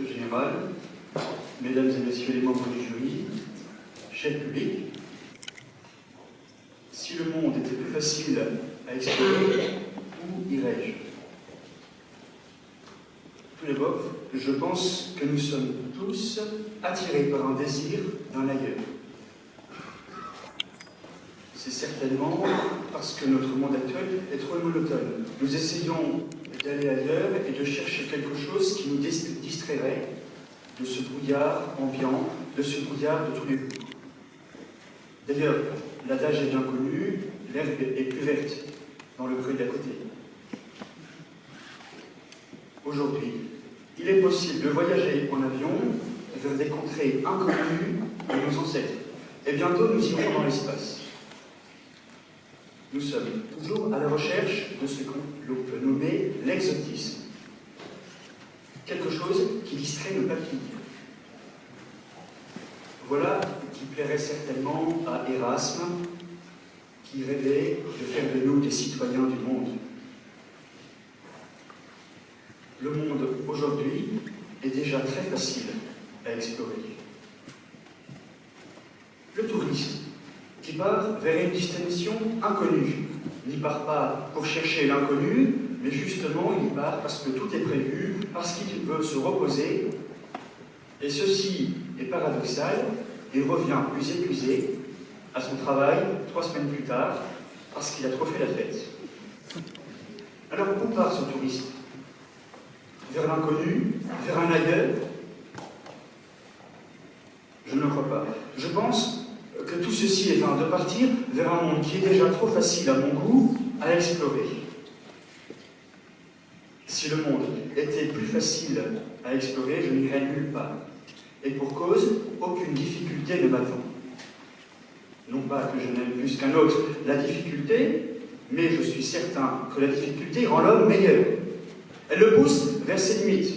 général, mesdames et messieurs les membres du jury, cher public, si le monde était plus facile à explorer, où irais-je? Tout d'abord, je pense que nous sommes tous attirés par un désir d'un ailleurs. C'est certainement parce que notre monde actuel est trop monotone. Nous essayons d'aller ailleurs et de chercher quelque chose qui nous distrairait de ce brouillard ambiant, de ce brouillard de tous les jours. D'ailleurs, l'adage est bien connu, l'herbe est plus verte dans le pré d'à côté. Aujourd'hui, il est possible de voyager en avion vers des contrées inconnues de nos ancêtres. Et bientôt, nous irons dans l'espace. Nous sommes toujours à la recherche de ce qu'on peut nommer l'exotisme. Quelque chose qui distrait nos papilles. Voilà qui plairait certainement à Erasme, qui rêvait de faire de nous des citoyens du monde. Le monde aujourd'hui est déjà très facile à explorer. Le tourisme, qui part vers une destination inconnue, n'y part pas pour chercher l'inconnu, mais justement il y part parce que tout est prévu, parce qu'il veut se reposer. Et ceci est paradoxal, il revient plus épuisé à son travail 3 semaines plus tard, parce qu'il a trop fait la fête. Alors où part ce touriste? Vers l'inconnu? Vers un ailleurs? Je ne le crois pas. Je pense que tout ceci est vain, de partir vers un monde qui est déjà trop facile à mon goût à explorer. Si le monde était plus facile à explorer, je n'irais nulle part. Et pour cause, aucune difficulté ne m'attend. Non pas que je n'aime plus qu'un autre la difficulté, mais je suis certain que la difficulté rend l'homme meilleur. Elle le pousse vers ses limites.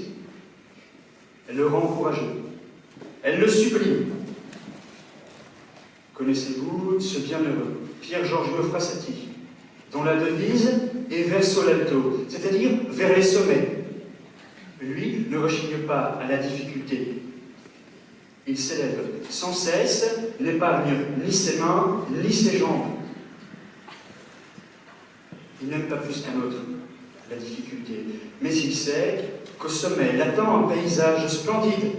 Elle le rend courageux. Elle le sublime. Connaissez-vous ce bienheureux, Pierre-Georges Frassati, dont la devise est verso l'alto, c'est-à-dire vers les sommets. Lui ne rechigne pas à la difficulté. Il s'élève sans cesse, n'épargne ni ses mains, ni ses jambes. Il n'aime pas plus qu'un autre la difficulté, mais il sait qu'au sommet l'attend un paysage splendide,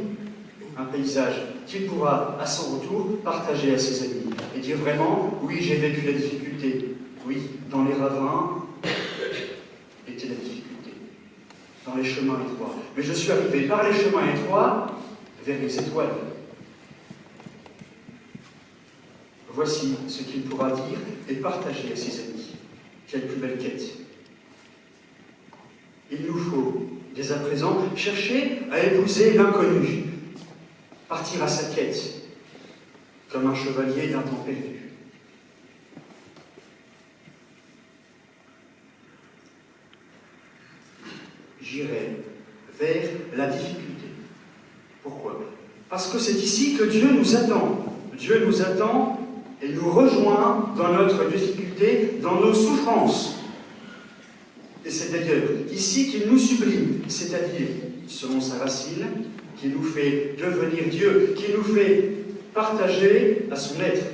un paysage qu'il pourra, à son retour, partager à ses amis et dire vraiment, oui, j'ai vécu la difficulté, oui, dans les ravins était la difficulté, dans les chemins étroits. Mais je suis arrivé par les chemins étroits vers les étoiles. Voici ce qu'il pourra dire et partager à ses amis. Quelle plus belle quête. Il nous faut, dès à présent, chercher à épouser l'inconnu, partir à sa quête, comme un chevalier d'un temps perdu. J'irai vers la difficulté. Pourquoi? Parce que c'est ici que Dieu nous attend. Dieu nous attend et nous rejoint dans notre difficulté, dans nos souffrances. Et c'est d'ailleurs ici qu'il nous sublime, c'est-à-dire, selon sa racine, qui nous fait devenir Dieu, qui nous fait partager à son être.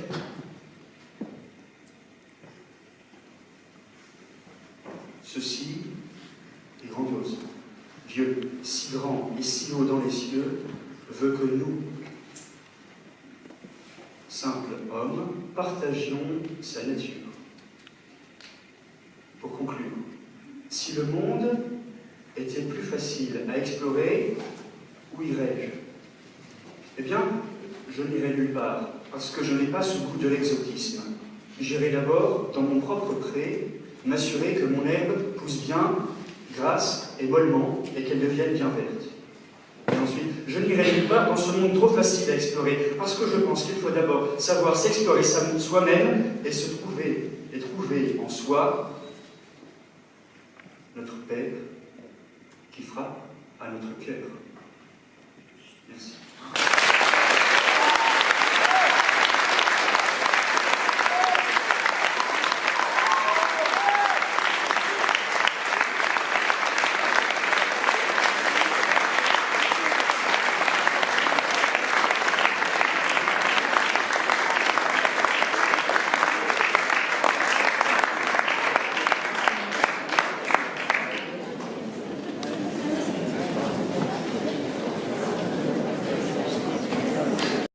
Ceci est grandiose. Dieu, si grand et si haut dans les cieux, veut que nous, simples hommes, partagions sa nature. Pour conclure, si le monde était plus facile à explorer, où irais-je? Eh bien, je n'irai nulle part, parce que je n'ai pas ce goût de l'exotisme. J'irai d'abord dans mon propre pré, m'assurer que mon herbe pousse bien, grasse et mollement, et qu'elle devienne bien verte. Et ensuite, je n'irai nulle part dans ce monde trop facile à explorer, parce que je pense qu'il faut d'abord savoir s'explorer soi-même et se trouver, et trouver en soi notre Père qui frappe à notre cœur.